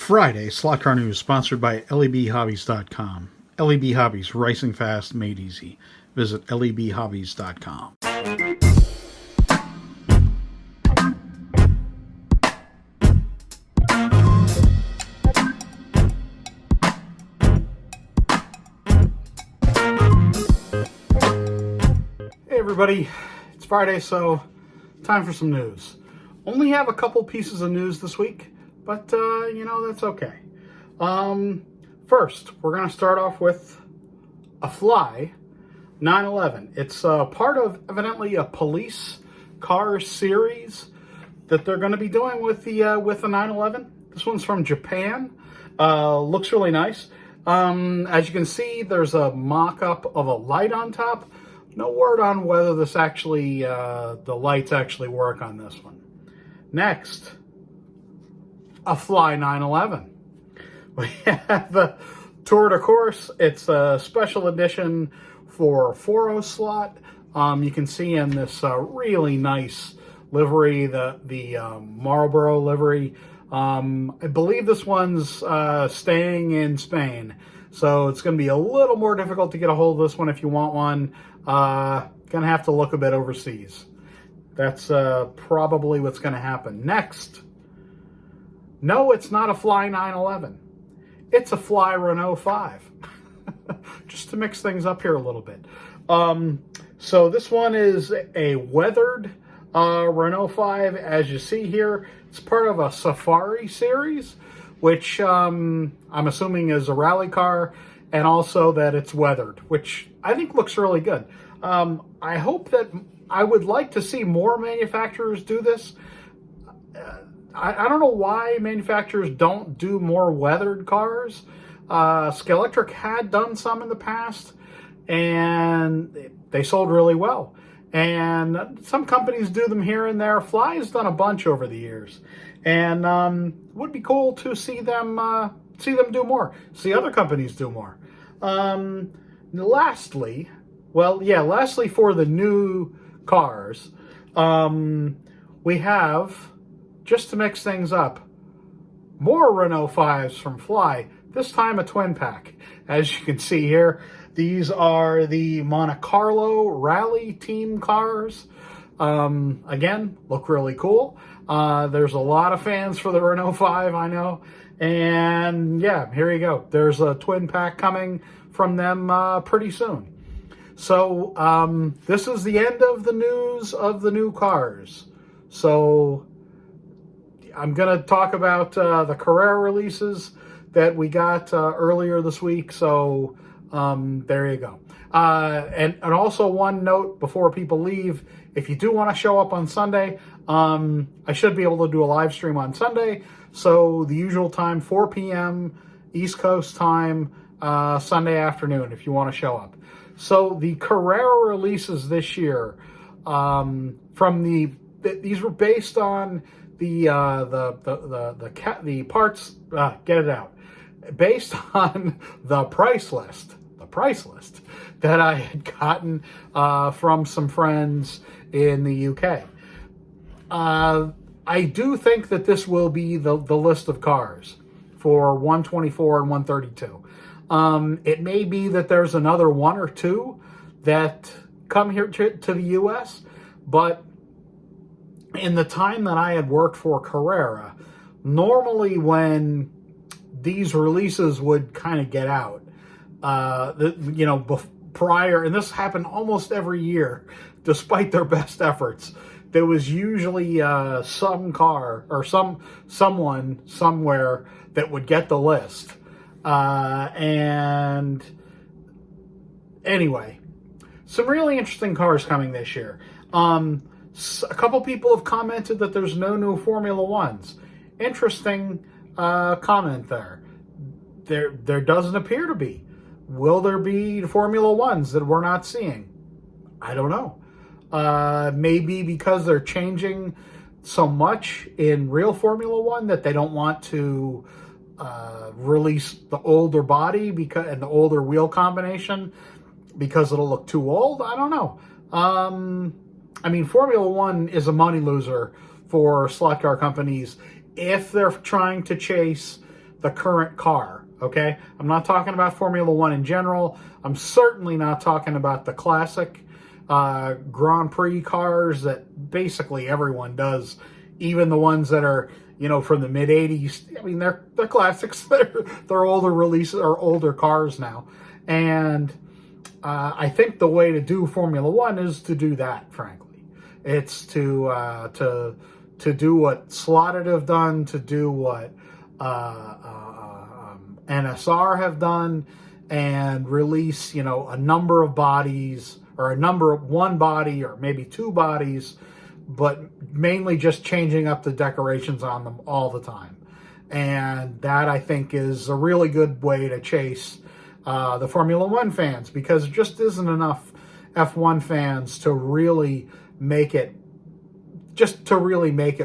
Friday, Slot Car News, sponsored by lebhobbies.com. LEB Hobbies, racing fast, made easy. Visit lebhobbies.com. Hey everybody, it's Friday, so time for some news. Only have a couple pieces of news this week, but that's okay. First, we're going to start off with a Fly 911. It's part of evidently a police car series that they're going to be doing with the 911. This one's from Japan. Looks really nice. As you can see, there's a mock-up of a light on top. No word on whether this actually, the lights actually work on this one. Next, a Fly 911. We have a Tour de Course. It's a special edition for 4.0 slot. You can see in this really nice livery, the Marlboro livery. I believe this one's staying in Spain, so it's going to be a little more difficult to get a hold of this one if you want one. Going to have to look a bit overseas. That's probably what's going to happen. Next, no, it's not a Fly 911. It's a Fly Renault 5. Just to mix things up here a little bit. So this one is a weathered Renault 5. As you see here, it's part of a Safari series, which I'm assuming is a rally car, and also that it's weathered, which I think looks really good. I would like to see more manufacturers do this. I don't know why manufacturers don't do more weathered cars. Scalextric had done some in the past, and they sold really well. And some companies do them here and there. Fly's done a bunch over the years, and would be cool to see them do more. See other companies do more. Lastly, for the new cars, we have, just to mix things up, more Renault 5s from Fly, this time a twin pack. As you can see here, these are the Monte Carlo Rally Team cars. Again, look really cool. There's a lot of fans for the Renault 5, I know. And yeah, here you go. There's a twin pack coming from them pretty soon. So this is the end of the news of the new cars. So I'm going to talk about the Carrera releases that we got earlier this week. So there you go. And also one note before people leave, if you do want to show up on Sunday, I should be able to do a live stream on Sunday. So the usual time, 4 p.m. East Coast time, Sunday afternoon, if you want to show up. So the Carrera releases this year, these were based on the parts. Get it out. Based on the price list that I had gotten from some friends in the UK. I do think that this will be the list of cars for 124 and 132. It may be that there's another one or two that come here to the U.S., but in the time that I had worked for Carrera, normally when these releases would kind of get out, prior, and this happened almost every year, despite their best efforts, there was usually some car or someone somewhere that would get the list. And anyway, some really interesting cars coming this year. A couple people have commented that there's no new Formula Ones. Interesting comment there. There doesn't appear to be. Will there be Formula Ones that we're not seeing? I don't know. Maybe because they're changing so much in real Formula One that they don't want to release the older body and the older wheel combination because it'll look too old. I don't know. Formula One is a money loser for slot car companies if they're trying to chase the current car, okay? I'm not talking about Formula One in general. I'm certainly not talking about the classic Grand Prix cars that basically everyone does, even the ones that are, you know, from the mid 80s. I mean, they're classics. They're older releases or older cars now. And I think the way to do Formula One is to do that, frankly. It's to do what Slotted have done, to do what NSR have done, and release, you know, a number of bodies, or one body or maybe two bodies, but mainly just changing up the decorations on them all the time. And that, I think, is a really good way to chase the Formula One fans, because there just isn't enough F1 fans to really make it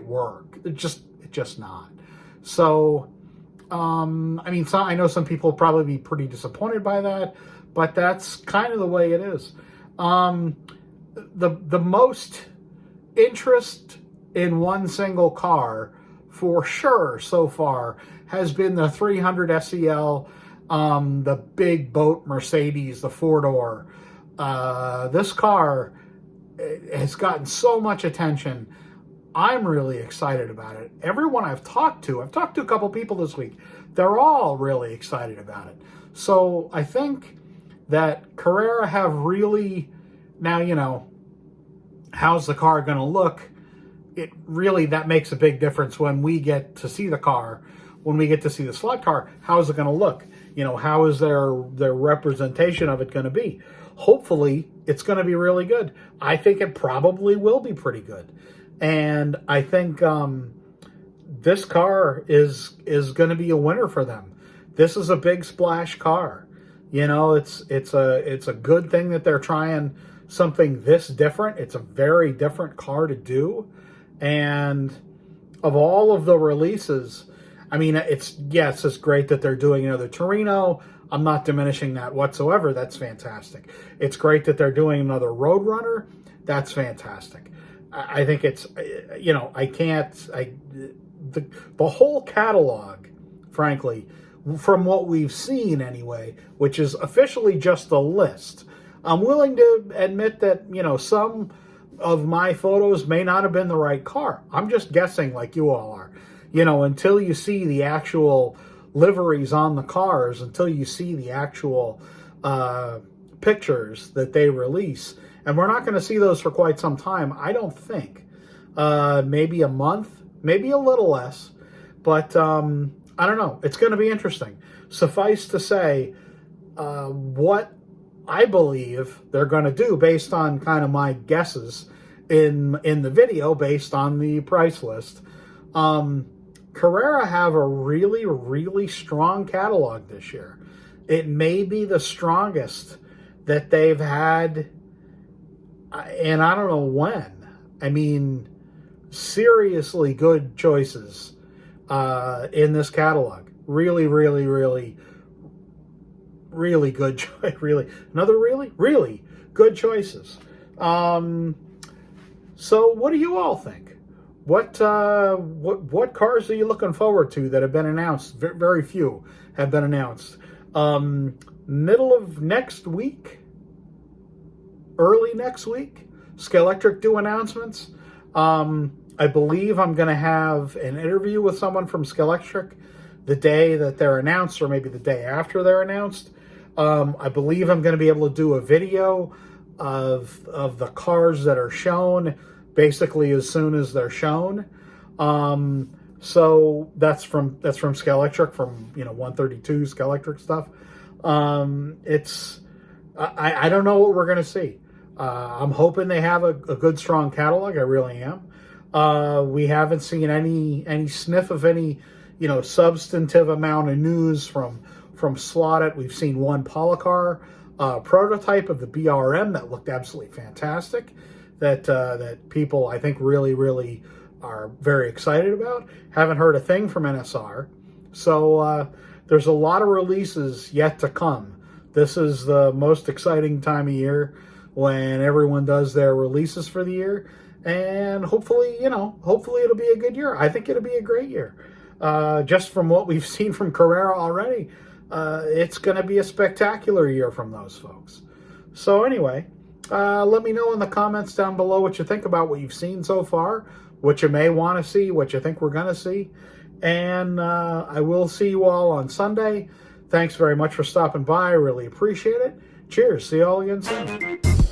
work. It's just not. So, I mean, I know some people will probably be pretty disappointed by that, but that's kind of the way it is. The most interest in one single car, for sure, so far, has been the 300 SEL, the big boat Mercedes, the four-door. This car has gotten so much attention. I'm really excited about it. Everyone I've talked to a couple people this week, they're all really excited about it. So I think that Carrera have really, now, you know, how's the car going to look? It really, that makes a big difference when we get to see the car, when we get to see the slot car. How is it going to look? You know, how is their representation of it going to be? Hopefully, it's going to be really good. I think it probably will be pretty good. And I think this car is going to be a winner for them. This is a big splash car. You know, it's a good thing that they're trying something this different. It's a very different car to do. And of all of the releases, I mean, it's great that they're doing another Torino. I'm not diminishing that whatsoever. That's fantastic. It's great that they're doing another Roadrunner. That's fantastic. I think it's, you know, the whole catalog, frankly, from what we've seen anyway, which is officially just a list. I'm willing to admit that, you know, some of my photos may not have been the right car. I'm just guessing like you all are. You know, until you see the actual liveries on the cars, until you see the actual pictures that they release. And we're not going to see those for quite some time, I don't think. Maybe a month, maybe a little less. But I don't know. It's going to be interesting. Suffice to say, what I believe they're going to do, based on kind of my guesses in the video, based on the price list, Carrera have a really, really strong catalog this year. It may be the strongest that they've had, and I don't know when. I mean, seriously good choices in this catalog. Really, really, really, really good choice. Really, another really good choices. So, what do you all think? What cars are you looking forward to that have been announced? Very few have been announced. Middle of next week, early next week, Scalextric do announcements. I believe I'm going to have an interview with someone from Scalextric the day that they're announced, or maybe the day after they're announced. I believe I'm going to be able to do a video of the cars that are shown, basically as soon as they're shown. So that's from Scalextric, from 132 Scalextric stuff. I don't know what we're going to see. I'm hoping they have a good, strong catalog. I really am. We haven't seen any sniff of any, substantive amount of news from Slotted. We've seen one Polycar prototype of the BRM that looked absolutely fantastic. That people, I think, really, really are very excited about. Haven't heard a thing from NSR. So there's a lot of releases yet to come. This is the most exciting time of year when everyone does their releases for the year. And hopefully, hopefully it'll be a good year. I think it'll be a great year. just from what we've seen from Carrera already, it's going to be a spectacular year from those folks. So anyway, let me know in the comments down below what you think about what you've seen so far, what you may want to see, what you think we're going to see. And I will see you all on Sunday. Thanks very much for stopping by. I really appreciate it. Cheers. See you all again soon.